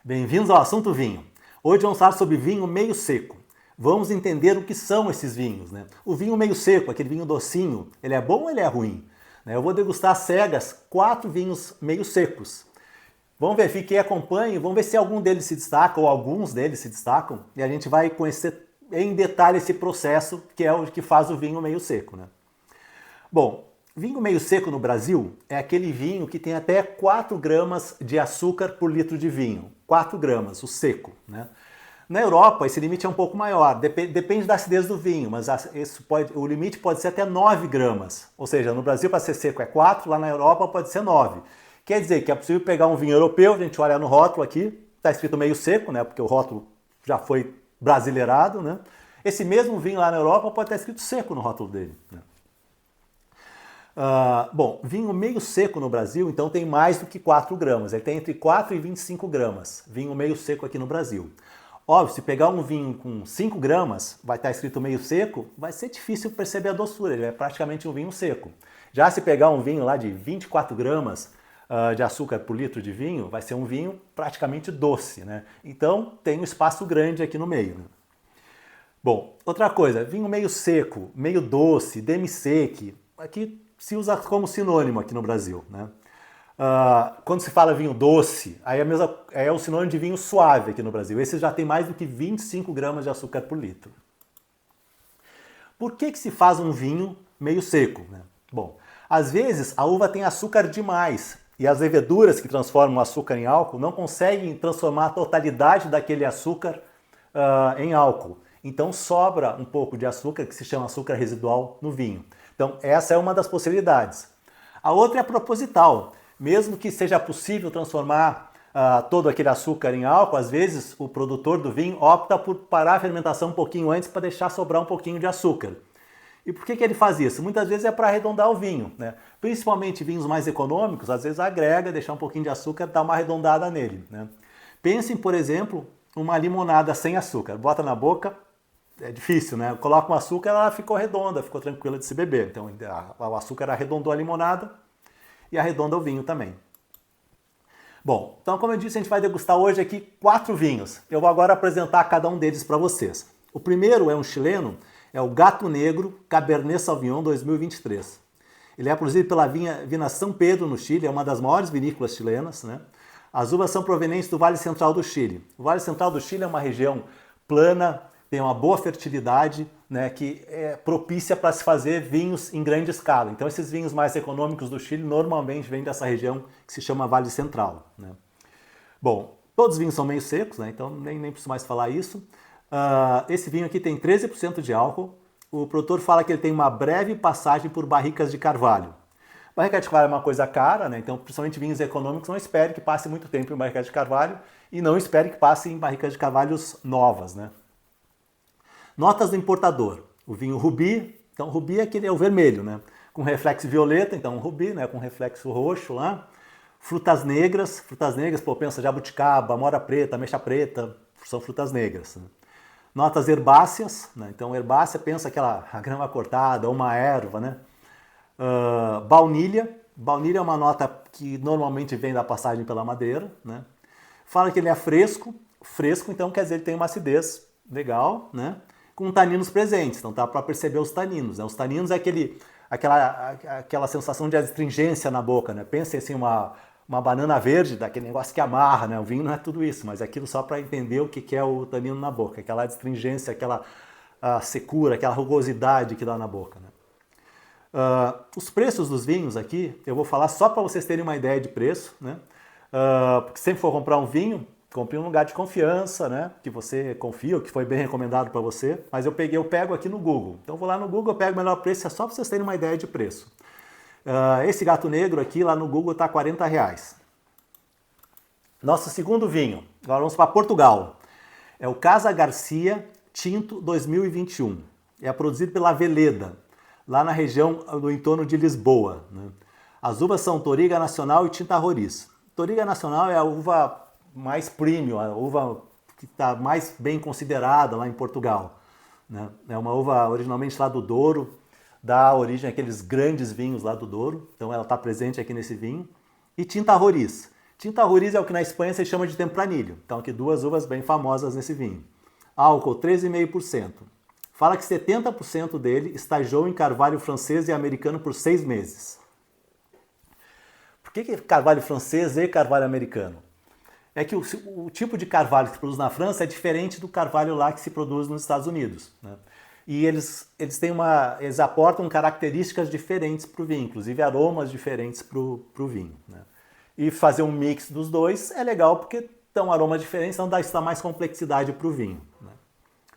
Bem-vindos ao assunto vinho. Hoje vamos falar sobre vinho meio seco. Vamos entender o que são esses vinhos, né? O vinho meio seco, aquele vinho docinho, ele é bom ou ele é ruim? Eu vou degustar às cegas 4 vinhos meio secos. Vamos ver, fiquem acompanhem, vamos ver se algum deles se destaca ou alguns deles se destacam e a gente vai conhecer em detalhe esse processo que é o que faz o vinho meio seco, né? Bom, vinho meio seco no Brasil é aquele vinho que tem até 4 gramas de açúcar por litro de vinho. 4 gramas, o seco, né? Na Europa, esse limite é um pouco maior, depende da acidez do vinho, mas o limite pode ser até 9 gramas. Ou seja, no Brasil para ser seco é 4, lá na Europa pode ser 9. Quer dizer que é possível pegar um vinho europeu, a gente olha no rótulo aqui, está escrito meio seco, né? Porque o rótulo já foi brasileirado, né? Esse mesmo vinho lá na Europa pode estar escrito seco no rótulo dele, né? Bom, vinho meio seco no Brasil, então tem mais do que 4 gramas. Ele tem entre 4 e 25 gramas, vinho meio seco aqui no Brasil. Óbvio, se pegar um vinho com 5 gramas, vai estar escrito meio seco, vai ser difícil perceber a doçura, ele é praticamente um vinho seco. Já se pegar um vinho lá de 24 gramas de açúcar por litro de vinho, vai ser um vinho praticamente doce, né? Então tem um espaço grande aqui no meio, né? Bom, outra coisa, vinho meio seco, meio doce, demi-sec, aqui se usa como sinônimo aqui no Brasil, né? Quando se fala vinho doce, aí é o sinônimo de vinho suave aqui no Brasil. Esse já tem mais do que 25 gramas de açúcar por litro. Por que se faz um vinho meio seco, né? Bom, às vezes a uva tem açúcar demais e as leveduras que transformam o açúcar em álcool não conseguem transformar a totalidade daquele açúcar em álcool. Então sobra um pouco de açúcar, que se chama açúcar residual, no vinho. Então essa é uma das possibilidades. A outra é proposital. Mesmo que seja possível transformar todo aquele açúcar em álcool, às vezes o produtor do vinho opta por parar a fermentação um pouquinho antes para deixar sobrar um pouquinho de açúcar. E por que ele faz isso? Muitas vezes é para arredondar o vinho, né? Principalmente vinhos mais econômicos, às vezes agrega, deixar um pouquinho de açúcar, dá uma arredondada nele, né? Pensem, por exemplo, uma limonada sem açúcar. Bota na boca, é difícil, né? Coloca um açúcar, ela ficou redonda, ficou tranquila de se beber. Então o açúcar arredondou a limonada e arredonda o vinho também. Bom, então como eu disse, a gente vai degustar hoje aqui 4 vinhos. Eu vou agora apresentar cada um deles para vocês. O primeiro é um chileno, é o Gato Negro Cabernet Sauvignon 2023. Ele é produzido pela Vina São Pedro, no Chile, é uma das maiores vinícolas chilenas, né? As uvas são provenientes do Vale Central do Chile. O Vale Central do Chile é uma região plana, tem uma boa fertilidade, né, que é propícia para se fazer vinhos em grande escala. Então esses vinhos mais econômicos do Chile normalmente vêm dessa região que se chama Vale Central, né? Bom, todos os vinhos são meio secos, né, então nem preciso mais falar isso. Esse vinho aqui tem 13% de álcool. O produtor fala que ele tem uma breve passagem por barricas de carvalho. Barrica de carvalho é uma coisa cara, né? Então principalmente vinhos econômicos, não espere que passe muito tempo em barrica de carvalho e não espere que passe em barricas de carvalhos novas, né? Notas do importador. O vinho rubi, então rubi é o vermelho, né? Com reflexo violeta, então rubi, né? Com reflexo roxo lá. Frutas negras, pô, pensa jabuticaba, amora preta, ameixa preta, são frutas negras, né? Notas herbáceas, né? Então herbácea, pensa a grama cortada, uma erva, né? Baunilha é uma nota que normalmente vem da passagem pela madeira, né? Fala que ele é fresco então quer dizer que ele tem uma acidez legal, né? Com taninos presentes, então dá para perceber os taninos, né? Os taninos é aquela sensação de astringência na boca, né? Pensem assim, uma banana verde, daquele negócio que amarra, né? O vinho não é tudo isso, mas é aquilo só para entender o que é o tanino na boca, aquela astringência, aquela secura, aquela rugosidade que dá na boca, né? Os preços dos vinhos aqui, eu vou falar só para vocês terem uma ideia de preço, né? Porque sempre for comprar um vinho, compre em um lugar de confiança, né? Que você confia, que foi bem recomendado para você. Mas eu pego aqui no Google. Então eu vou lá no Google, eu pego o melhor preço, é só para vocês terem uma ideia de preço. Esse Gato Negro aqui, lá no Google, está R$40. Nosso segundo vinho, agora vamos para Portugal. É o Casa Garcia Tinto 2021. É produzido pela Veleda, lá na região do entorno de Lisboa, né? As uvas são Touriga Nacional e Tinta Roriz. Touriga Nacional é a uva mais premium, a uva que está mais bem considerada lá em Portugal, né? É uma uva originalmente lá do Douro, dá origem àqueles grandes vinhos lá do Douro, então ela está presente aqui nesse vinho. E Tinta Roriz. Tinta Roriz é o que na Espanha se chama de Tempranillo. Então aqui duas uvas bem famosas nesse vinho. Álcool 13,5%. Fala que 70% dele estagiou em carvalho francês e americano por 6 meses. Por que carvalho francês e carvalho americano? É que o tipo de carvalho que se produz na França é diferente do carvalho lá que se produz nos Estados Unidos, né? E eles aportam características diferentes para o vinho, inclusive aromas diferentes para o vinho, né? E fazer um mix dos dois é legal porque dão aromas diferentes, então dá mais complexidade para o vinho, né?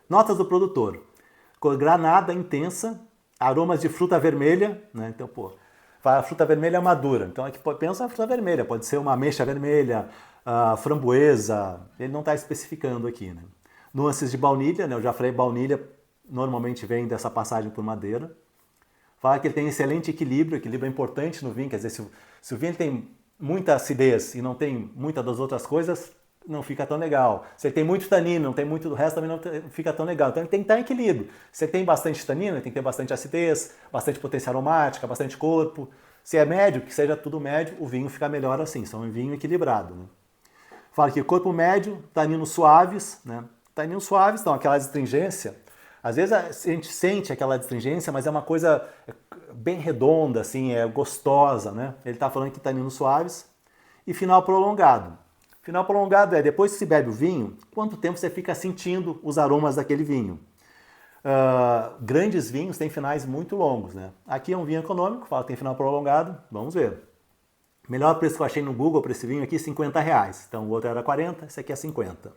Notas do produtor. Cor granada intensa, aromas de fruta vermelha, né? Então, a fruta vermelha madura. Então aqui pensa a fruta vermelha, pode ser uma ameixa vermelha, framboesa, ele não está especificando aqui, né? Nuances de baunilha, né? Eu já falei, baunilha normalmente vem dessa passagem por madeira. Fala que ele tem excelente equilíbrio é importante no vinho, quer dizer, se o vinho tem muita acidez e não tem muitas das outras coisas, não fica tão legal. Se ele tem muito tanino, não tem muito do resto, também não fica tão legal. Então ele tem que estar em equilíbrio. Se ele tem bastante tanino, ele tem que ter bastante acidez, bastante potência aromática, bastante corpo. Se é médio, que seja tudo médio, o vinho fica melhor assim, são um vinho equilibrado, né? Fala que corpo médio, taninos suaves, né? Taninos suaves, então aquela astringência, às vezes a gente sente aquela astringência, mas é uma coisa bem redonda, assim, é gostosa, né? Ele está falando que taninos suaves. E final prolongado. Final prolongado é, depois que se bebe o vinho, quanto tempo você fica sentindo os aromas daquele vinho. Grandes vinhos têm finais muito longos, né? Aqui é um vinho econômico, fala que tem final prolongado, vamos ver. Melhor preço que eu achei no Google para esse vinho aqui, R$50. Então o outro era 40, esse aqui é 50.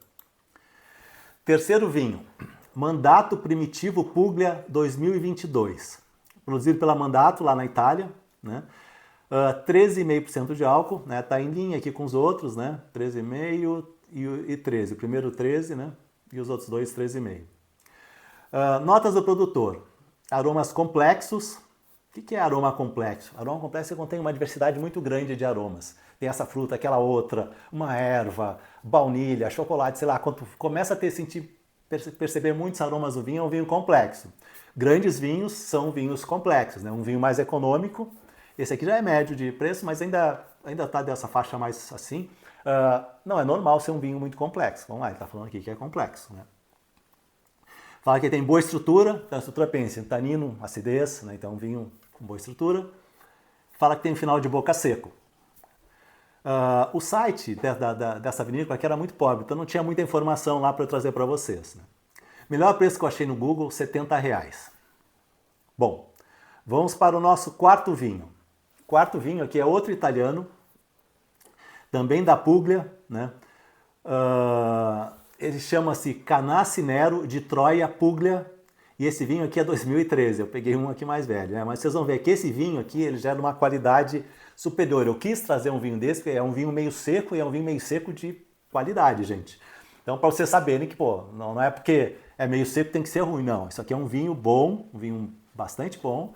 Terceiro vinho, Mandato Primitivo Puglia 2022. Produzido pela Mandato, lá na Itália, né? 13,5% de álcool, né? Tá em linha aqui com os outros, né? 13,5% e 13%. O primeiro 13%, né? E os outros dois 13,5%. Notas do produtor. Aromas complexos. O que é aroma complexo? Aroma complexo contém uma diversidade muito grande de aromas. Tem essa fruta, aquela outra, uma erva, baunilha, chocolate, sei lá. Quando começa a perceber muitos aromas do vinho, é um vinho complexo. Grandes vinhos são vinhos complexos, né? Um vinho mais econômico. Esse aqui já é médio de preço, mas ainda está dessa faixa mais assim. Não é normal ser um vinho muito complexo. Vamos lá, ele está falando aqui que é complexo, né? Fala que tem boa estrutura, então a estrutura pensa em tanino, acidez, né? Então um vinho com boa estrutura. Fala que tem um final de boca seco. O site dessa vinícola aqui era muito pobre, então não tinha muita informação lá para eu trazer para vocês, né? Melhor preço que eu achei no Google, R$70. Bom, vamos para o nosso quarto vinho. O quarto vinho aqui é outro italiano, também da Puglia, né? Ele chama-se Canassi Nero de Troia Puglia, e esse vinho aqui é 2013, eu peguei um aqui mais velho, né? Mas vocês vão ver que esse vinho aqui, ele já é de uma qualidade superior. Eu quis trazer um vinho desse, porque é um vinho meio seco, e é um vinho meio seco de qualidade, gente. Então, para vocês saberem que, não é porque é meio seco que tem que ser ruim, não. Isso aqui é um vinho bom, um vinho bastante bom,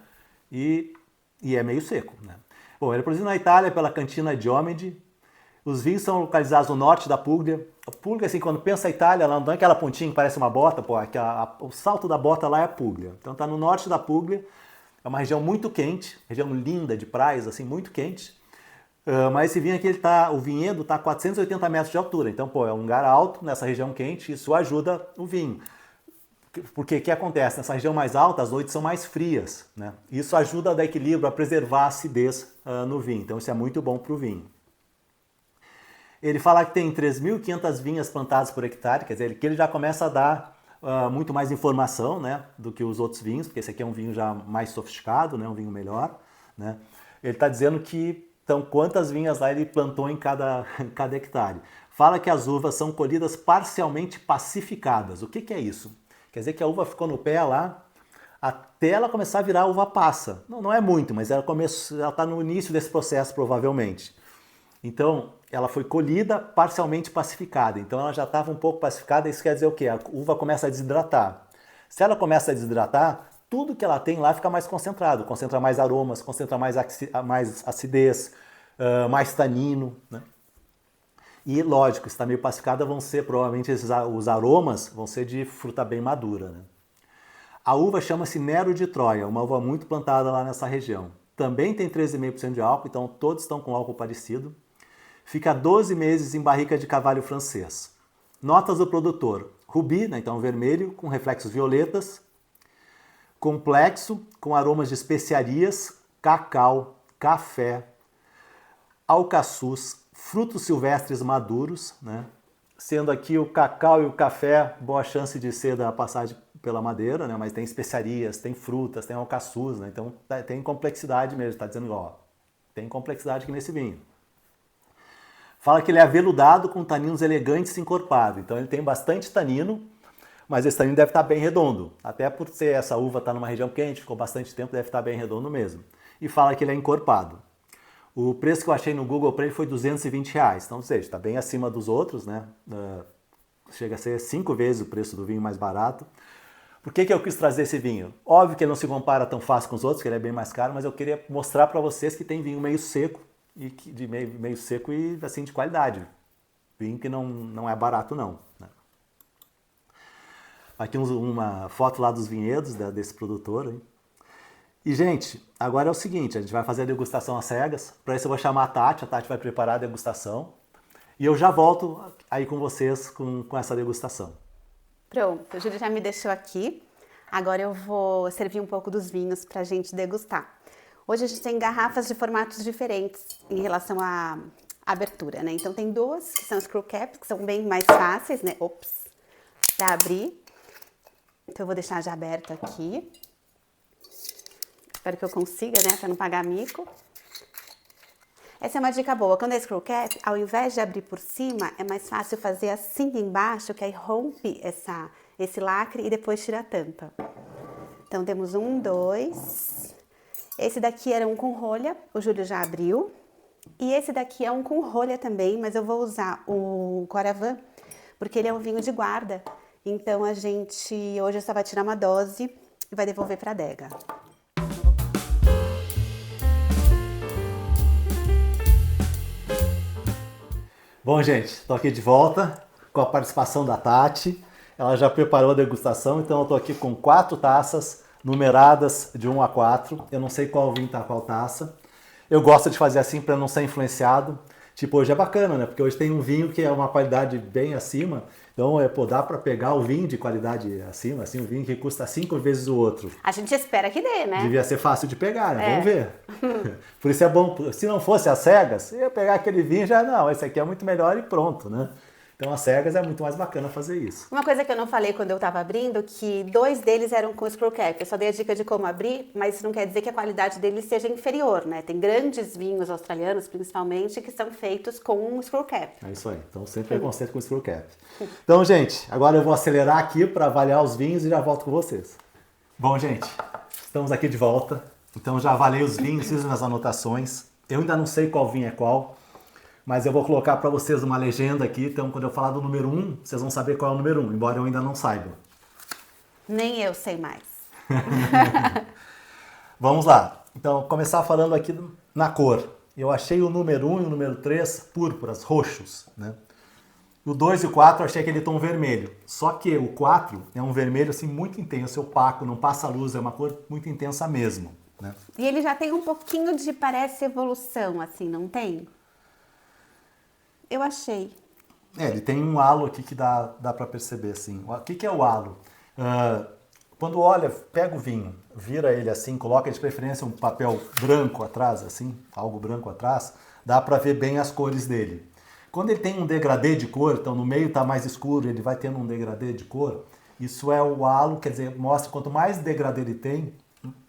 e é meio seco, né? Bom, ele é produzido na Itália pela Cantina Diomede. Os vinhos são localizados no norte da Puglia. A Puglia, assim, quando pensa a Itália, ela não é aquela pontinha que parece uma bota, o salto da bota lá é a Puglia. Então está no norte da Puglia, é uma região muito quente, região linda de praias, assim, muito quente. Mas esse vinho aqui, o vinhedo está a 480 metros de altura, então, é um lugar alto nessa região quente, isso ajuda o vinho. Porque o que acontece? Nessa região mais alta, as noites são mais frias, né? Isso ajuda a dar equilíbrio, a preservar a acidez no vinho, então isso é muito bom para o vinho. Ele fala que tem 3.500 vinhas plantadas por hectare, quer dizer, que ele já começa a dar muito mais informação, né, do que os outros vinhos, porque esse aqui é um vinho já mais sofisticado, né, um vinho melhor, né? Ele está dizendo que, então, quantas vinhas lá ele plantou em cada hectare. Fala que as uvas são colhidas parcialmente pacificadas. O que é isso? Quer dizer que a uva ficou no pé lá até ela começar a virar uva passa. Não é muito, mas ela está no início desse processo, provavelmente. Então, ela foi colhida parcialmente pacificada. Então, ela já estava um pouco pacificada. Isso quer dizer o quê? A uva começa a desidratar. Se ela começa a desidratar, tudo que ela tem lá fica mais concentrado. Concentra mais aromas, concentra mais acidez, mais tanino, né? E, lógico, se está meio pacificada, vão ser, provavelmente, os aromas vão ser de fruta bem madura, né? A uva chama-se Nero de Troia, uma uva muito plantada lá nessa região. Também tem 13,5% de álcool, então todos estão com álcool parecido. Fica 12 meses em barrica de carvalho francês. Notas do produtor: rubi, né, então vermelho, com reflexos violetas. Complexo, com aromas de especiarias, cacau, café, alcaçuz, frutos silvestres maduros, né? Sendo aqui o cacau e o café, boa chance de ser da passagem pela madeira, né? Mas tem especiarias, tem frutas, tem alcaçuz, né? Então tem complexidade mesmo, está dizendo, ó, tem complexidade aqui nesse vinho. Fala que ele é aveludado com taninos elegantes e encorpado, então ele tem bastante tanino, mas esse tanino deve estar bem redondo, até por ser essa uva estar numa região quente, ficou bastante tempo, deve estar bem redondo mesmo. E fala que ele é encorpado. O preço que eu achei no Google para ele foi R$220, então, ou seja, está bem acima dos outros, né? Chega a ser 5 vezes o preço do vinho mais barato. Por que eu quis trazer esse vinho? Óbvio que ele não se compara tão fácil com os outros, que ele é bem mais caro, mas eu queria mostrar para vocês que tem vinho meio seco, e de meio seco e assim de qualidade. Vinho que não é barato não. Né? Aqui uma foto lá dos vinhedos desse produtor. Hein? E, gente, agora é o seguinte, a gente vai fazer a degustação às cegas. Para isso eu vou chamar a Tati vai preparar a degustação. E eu já volto aí com vocês com essa degustação. Pronto, o Júlio já me deixou aqui. Agora eu vou servir um pouco dos vinhos para a gente degustar. Hoje a gente tem garrafas de formatos diferentes em relação à abertura, né? Então tem duas que são screw caps, que são bem mais fáceis, né? Para abrir. Então eu vou deixar já aberto aqui. Espero que eu consiga, né? Para não pagar mico. Essa é uma dica boa. Quando é screw cap, ao invés de abrir por cima, é mais fácil fazer assim embaixo, que aí rompe esse lacre e depois tira a tampa. Então temos 1, 2. Esse daqui era um com rolha, o Júlio já abriu. E esse daqui é um com rolha também, mas eu vou usar o Coravin, porque ele é um vinho de guarda. Então a gente hoje só vai tirar uma dose e vai devolver para a adega. Bom, gente, estou aqui de volta com a participação da Tati. Ela já preparou a degustação, então eu estou aqui com 4 taças numeradas de 1 a 4. Eu não sei qual vinho está qual taça. Eu gosto de fazer assim para não ser influenciado. Tipo, hoje é bacana, né? Porque hoje tem um vinho que é uma qualidade bem acima. Então, dá para pegar o vinho de qualidade acima, assim, um vinho que custa 5 vezes o outro. A gente espera que dê, né? Devia ser fácil de pegar, né? Vamos ver. Por isso é bom, se não fosse às cegas, eu ia pegar aquele vinho e já, não, esse aqui é muito melhor e pronto, né? Então, às cegas é muito mais bacana fazer isso. Uma coisa que eu não falei quando eu estava abrindo, que 2 deles eram com screw cap. Eu só dei a dica de como abrir, mas isso não quer dizer que a qualidade deles seja inferior, né? Tem grandes vinhos australianos, principalmente, que são feitos com um screw cap. É isso aí. Então, sempre preconceito com screw cap. Então, gente, agora eu vou acelerar aqui para avaliar os vinhos e já volto com vocês. Bom, gente, estamos aqui de volta. Então, já avaliei os vinhos, fiz minhas anotações. Eu ainda não sei qual vinho é qual. Mas eu vou colocar para vocês uma legenda aqui, então quando eu falar do número 1, vocês vão saber qual é o número 1, embora eu ainda não saiba. Nem eu sei mais. Vamos lá. Então, começar falando aqui na cor. Eu achei o número 1 e o número 3 púrpuras, roxos, né? O 2 e o 4 eu achei aquele tom vermelho. Só que o 4 é um vermelho assim muito intenso, opaco, não passa luz, é uma cor muito intensa mesmo, né? E ele já tem um pouquinho de, parece, evolução, assim, não tem? Eu achei. Ele tem um halo aqui que dá para perceber, assim. O que é o halo? Quando olha, pega o vinho, vira ele assim, coloca de preferência um papel branco atrás, assim, algo branco atrás, dá para ver bem as cores dele. Quando ele tem um degradê de cor, então no meio está mais escuro, ele vai tendo um degradê de cor, isso é o halo, quer dizer, mostra quanto mais degradê ele tem,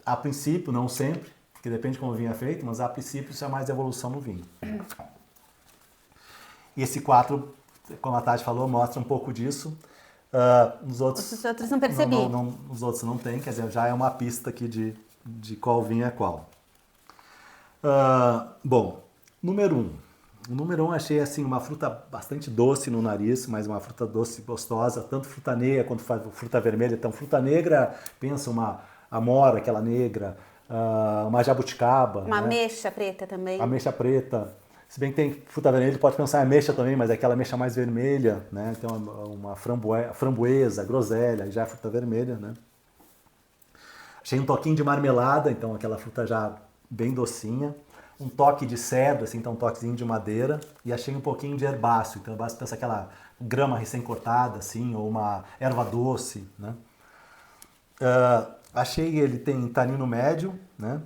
a princípio, não sempre, porque depende de como o vinho é feito, mas a princípio isso é mais evolução no vinho. E esse 4, como a Tati falou, mostra um pouco disso. Os outros não percebi. Os outros não tem, quer dizer, já é uma pista aqui de qual vinho é qual. Bom, número 1. O número 1 achei assim, uma fruta bastante doce no nariz, mas uma fruta doce gostosa, tanto fruta negra quanto fruta vermelha. Então, fruta negra, pensa uma amora, aquela negra, uma jabuticaba. Uma né? ameixa preta também. Ameixa preta. Se bem que tem fruta vermelha, pode pensar em ameixa também, mas é aquela ameixa mais vermelha, né? Então, uma framboesa, groselha, já é fruta vermelha, né? Achei um toquinho de marmelada, então aquela fruta já bem docinha. um toque de cedro, assim, então um toquezinho de madeira, e achei um pouquinho de herbáceo, então herbáceo pensa aquela grama recém-cortada, assim, ou uma erva doce, né? Achei ele tem tanino médio, né?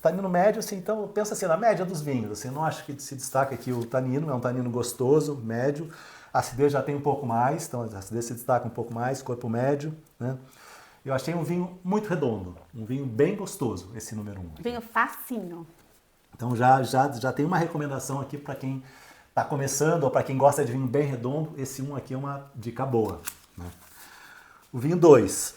Tanino médio, assim, então pensa assim, na média dos vinhos, assim, eu não acho que se destaca aqui o tanino, é um tanino gostoso, médio, a acidez já tem um pouco mais, então a acidez se destaca um pouco mais, corpo médio, né? Eu achei um vinho muito redondo, um vinho bem gostoso, esse número 1. Vinho facinho. Então já tem uma recomendação aqui para quem está começando ou para quem gosta de vinho bem redondo, esse 1 aqui é uma dica boa, né? O vinho 2,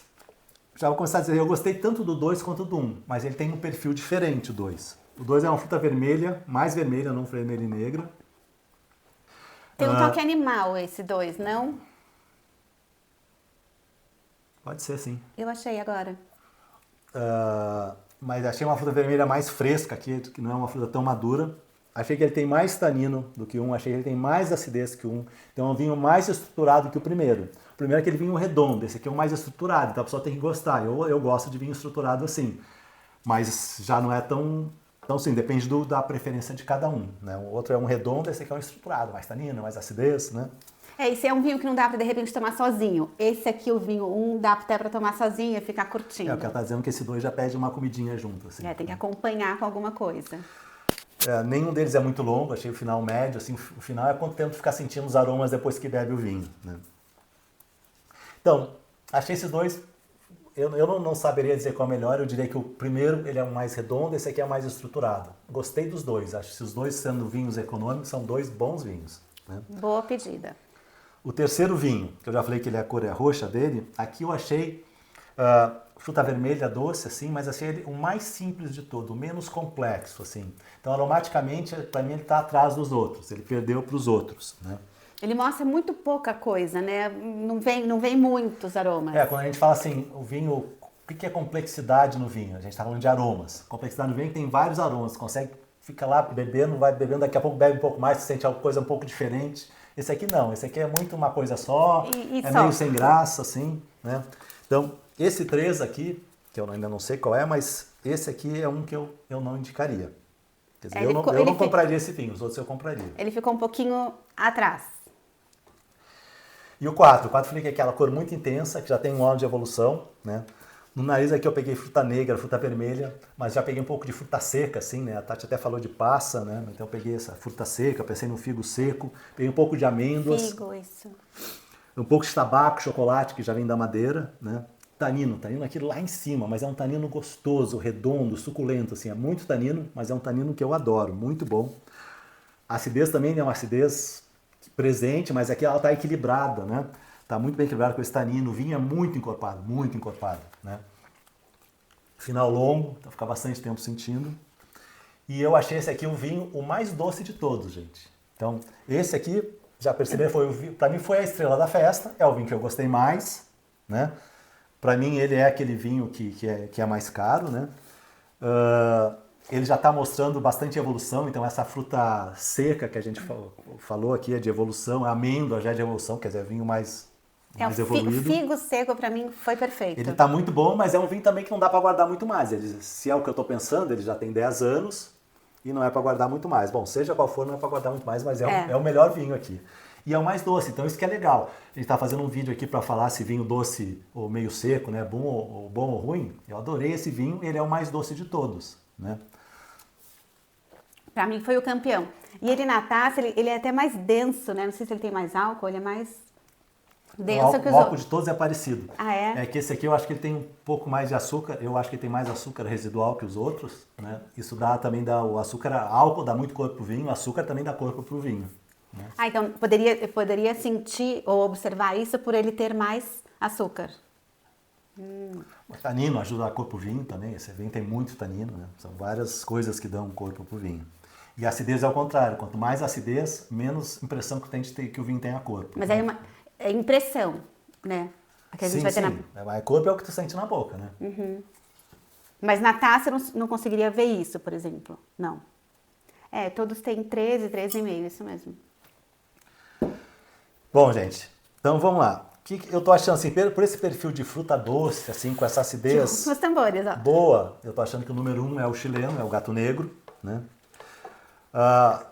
já vou começar a dizer, eu gostei tanto do 2 quanto do 1, mas ele tem um perfil diferente, o 2. O 2 é uma fruta vermelha, mais vermelha, não vermelha e negra. Tem um toque animal esse 2, não? Pode ser, sim. Eu achei agora. Mas achei uma fruta vermelha mais fresca aqui, que não é uma fruta tão madura. Achei que ele tem mais tanino do que um, achei que ele tem mais acidez que um. Então é um vinho mais estruturado que o primeiro. O primeiro é aquele vinho redondo, esse aqui é o mais estruturado, então a pessoa tem que gostar. Eu gosto de vinho estruturado assim, mas já não é tão assim, depende da preferência de cada um, né? O outro é um redondo, esse aqui é um estruturado, mais tanino, mais acidez, né? Esse é um vinho que não dá pra de repente tomar sozinho. Esse aqui, o vinho 1, dá até pra tomar sozinho e ficar curtindo. O que ela tá dizendo que esse 2 já pede uma comidinha junto, assim. Tem que acompanhar com alguma coisa. Nenhum deles é muito longo, achei o final médio, assim, o final é quanto tempo ficar sentindo os aromas depois que bebe o vinho, né? Então, achei esses 2, eu não saberia dizer qual é o melhor, eu diria que o primeiro ele é o mais redondo, esse aqui é o mais estruturado. Gostei dos 2, acho que os 2 sendo vinhos econômicos, são 2 bons vinhos, né? Boa pedida. O terceiro vinho, que eu já falei que a cor é roxa dele, aqui eu achei fruta vermelha doce, assim, mas achei ele o mais simples de todo, o menos complexo, assim. Então, aromaticamente, para mim, ele está atrás dos outros, ele perdeu para os outros, né? Ele mostra muito pouca coisa, né? Não vem muitos aromas. Quando a gente fala assim, o vinho, o que é complexidade no vinho? A gente está falando de aromas. Complexidade no vinho tem vários aromas, consegue, fica lá bebendo, vai bebendo, daqui a pouco bebe um pouco mais, sente alguma coisa um pouco diferente. Esse aqui não, esse aqui é muito uma coisa só, é meio sem graça, assim, né? Então, esse 3 aqui, que eu ainda não sei qual é, mas esse aqui é um que eu não indicaria. Quer dizer, eu não compraria esse vinho, os outros eu compraria. Ele ficou um pouquinho atrás. E o 4 eu falei que é aquela cor muito intensa, que já tem um ano de evolução, né? No nariz aqui eu peguei fruta negra, fruta vermelha, mas já peguei um pouco de fruta seca, assim, né? A Tati até falou de passa, né? Então eu peguei essa fruta seca, pensei no figo seco, peguei um pouco de amêndoas. Figo, isso. Um pouco de tabaco, chocolate, que já vem da madeira, né? Tanino aqui lá em cima, mas é um tanino gostoso, redondo, suculento, assim, é muito tanino, mas é um tanino que eu adoro, muito bom. A acidez também é uma acidez presente, mas aqui ela está equilibrada, né? Está muito bem equilibrada com esse tanino, o vinho é muito encorpado, né? Final longo, então fica bastante tempo sentindo. E eu achei esse aqui o vinho o mais doce de todos, gente. Então, esse aqui, já perceberam, para mim foi a estrela da festa, é o vinho que eu gostei mais, né? Para mim ele é aquele vinho que é mais caro, né? Ele já está mostrando bastante evolução, então essa fruta seca que a gente falou aqui é de evolução, a amêndoa já é de evolução, quer dizer, é vinho mais evoluído. O figo seco para mim foi perfeito. Ele está muito bom, mas é um vinho também que não dá para guardar muito mais. Se é o que eu estou pensando, ele já tem 10 anos e não é para guardar muito mais. Bom, seja qual for, não é para guardar muito mais, mas é o melhor vinho aqui. E é o mais doce, então isso que é legal. A gente está fazendo um vídeo aqui para falar se vinho doce ou meio seco, né, bom ou ruim. Eu adorei esse vinho, ele é o mais doce de todos, né? Para mim foi o campeão. E ele na taça, ele é até mais denso, né? Não sei se ele tem mais álcool, ele é mais denso que os outros. O álcool de todos é parecido. Ah, é? É que esse aqui eu acho que ele tem um pouco mais de açúcar, eu acho que ele tem mais açúcar residual que os outros, né? Isso também dá o açúcar, álcool dá muito corpo pro vinho, o açúcar também dá corpo pro vinho. Né? Então eu poderia sentir ou observar isso por ele ter mais açúcar. O tanino ajuda a cor pro vinho também, esse vinho tem muito tanino, né? São várias coisas que dão corpo pro vinho. E a acidez é o contrário, quanto mais acidez, menos impressão que tem que o vinho tenha corpo. Mas aí é impressão, né? Que a gente vai ter A corpo é o que tu sente na boca, né? Uhum. Mas na taça eu não conseguiria ver isso, por exemplo. Não. Todos têm 13,5, isso mesmo. Bom, gente, então vamos lá. eu tô achando assim, por esse perfil de fruta doce, assim, com essa acidez Os tambores, ó. boa, eu tô achando que o número 1 é o chileno, é o gato negro, né? Ah,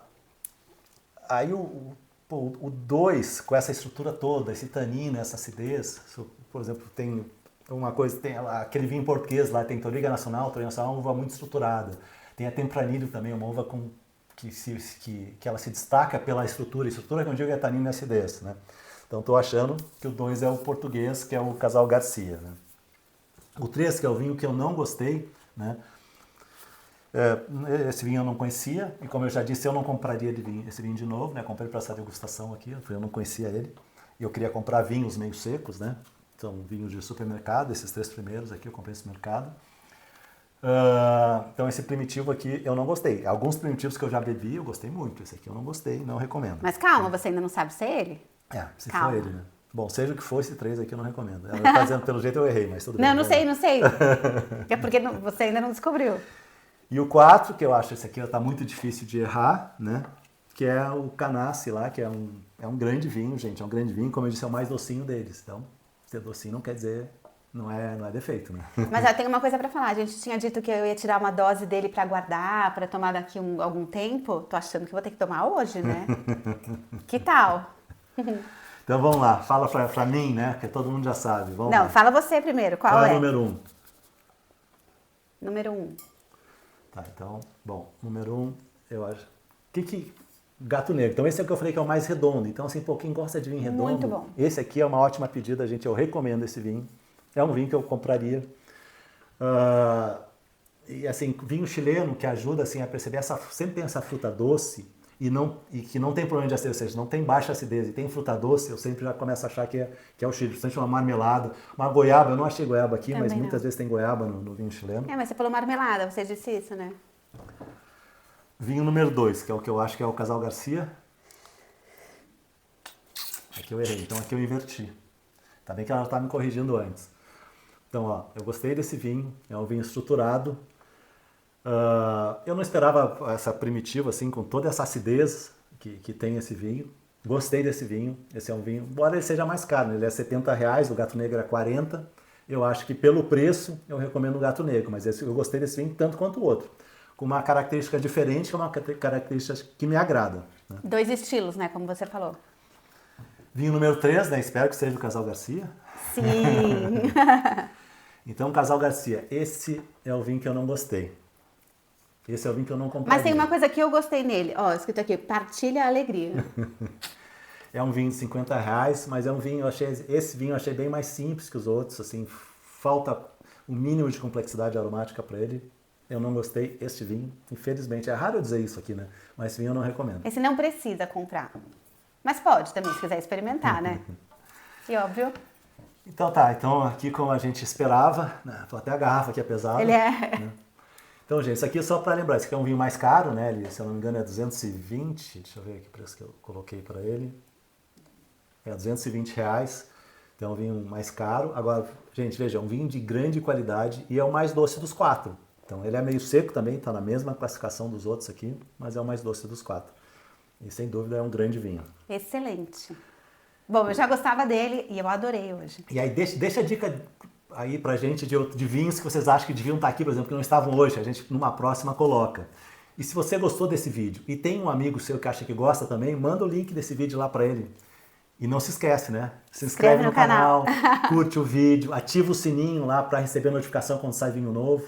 aí o 2, com essa estrutura toda, esse tanino, essa acidez, por exemplo, tem uma coisa, tem aquele vinho português lá, tem Touriga Nacional é uma uva muito estruturada. Tem a Tempranillo também, uma uva que ela se destaca pela estrutura. Estrutura que eu digo é tanino e acidez, né? Então estou achando que o 2 é o português, que é o Casal Garcia, né? O 3, que é o vinho que eu não gostei, né? Esse vinho eu não conhecia, e como eu já disse, eu não compraria esse vinho de novo, né? Comprei para essa degustação aqui, eu não conhecia ele. E eu queria comprar vinhos meio secos, né? São vinhos de supermercado, esses 3 primeiros aqui eu comprei nesse mercado. Então esse primitivo aqui eu não gostei. Alguns primitivos que eu já bebi eu gostei muito. Esse aqui eu não gostei, não recomendo. Mas calma, você ainda não sabe se é ele? Se calma. for ele, né? Bom, seja o que for, esse 3 aqui eu não recomendo. Ela está dizendo pelo jeito eu errei, mas tudo bem. Não sei. É porque você ainda não descobriu. E o 4, que eu acho esse aqui está muito difícil de errar, né? Que é o Canassi lá, que é um grande vinho, gente. É um grande vinho, como eu disse, é o mais docinho deles. Então, ser docinho não quer dizer... Não é defeito, né? Mas eu tenho uma coisa pra falar. A gente tinha dito que eu ia tirar uma dose dele pra guardar, pra tomar daqui algum tempo. Tô achando que vou ter que tomar hoje, né? Que tal? Então vamos lá, fala pra mim, né? Porque todo mundo já sabe. Vamos Não, lá. fala você primeiro. Qual é? o número 1? Número 1. Tá, então, bom, número 1, eu acho. Gato negro. Então esse é o que eu falei que é o mais redondo. Então, assim, quem gosta de vinho redondo, Muito bom. Esse aqui é uma ótima pedida, gente. Eu recomendo esse vinho. É um vinho que eu compraria. E assim, vinho chileno que ajuda assim, a perceber, sempre tem essa fruta doce e que não tem problema de acidez, ou seja, não tem baixa acidez e tem fruta doce, eu sempre já começo a achar que é o Chile. Principalmente uma marmelada, uma goiaba, eu não achei goiaba aqui, Também mas muitas não. vezes tem goiaba no vinho chileno. Mas você falou marmelada, você disse isso, né? Vinho número 2, que é o que eu acho que é o Casal Garcia. Aqui eu errei, então aqui eu inverti. Tá bem que ela estava me corrigindo antes. Então, ó, eu gostei desse vinho, é um vinho estruturado. Eu não esperava essa primitiva, assim, com toda essa acidez que tem esse vinho. Gostei desse vinho. Esse é um vinho, embora ele seja mais caro, né? Ele é R$70, o Gato Negro é 40. Eu acho que pelo preço eu recomendo o Gato Negro, mas eu gostei desse vinho tanto quanto o outro. Com uma característica diferente, que é uma característica que me agrada. Né? 2 estilos, né? Como você falou. Vinho número 3, né? Espero que seja o Casal Garcia. Sim! Então, Casal Garcia, esse é o vinho que eu não gostei. Esse é o vinho que eu não compraria. Mas tem uma coisa que eu gostei nele. Ó, escrito aqui, partilha a alegria. É um vinho de R$50, mas é um vinho, esse vinho eu achei bem mais simples que os outros, assim, falta um mínimo de complexidade aromática para ele. Eu não gostei deste vinho, infelizmente. É raro eu dizer isso aqui, né? Mas esse vinho eu não recomendo. Esse não precisa comprar. Mas pode também, se quiser experimentar, né? E óbvio... Então tá, aqui como a gente esperava, né? Até a garrafa aqui é pesada. Ele é... Né? Então, gente, isso aqui é só para lembrar, esse aqui é um vinho mais caro, né? Ele, se eu não me engano é 220, deixa eu ver aqui o preço que eu coloquei para ele. É R$220, então é um vinho mais caro. Agora, gente, veja, é um vinho de grande qualidade e é o mais doce dos 4. Então ele é meio seco também, está na mesma classificação dos outros aqui, mas é o mais doce dos 4. E sem dúvida é um grande vinho. Excelente. Bom, eu já gostava dele e eu adorei hoje. E aí deixa a dica aí pra gente de vinhos que vocês acham que deviam estar aqui, por exemplo, que não estavam hoje, a gente numa próxima coloca. E se você gostou desse vídeo e tem um amigo seu que acha que gosta também, manda o link desse vídeo lá pra ele. E não se esquece, né? Se inscreve no canal, curte o vídeo, ativa o sininho lá pra receber notificação quando sai vinho novo.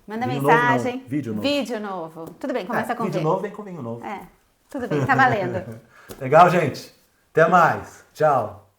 Manda vinho mensagem. Novo, não, vídeo novo. Vídeo novo. Tudo bem, começa com vídeo V. novo vem com vinho novo. Tudo bem, tá valendo. Legal, gente? Até mais. Tchau.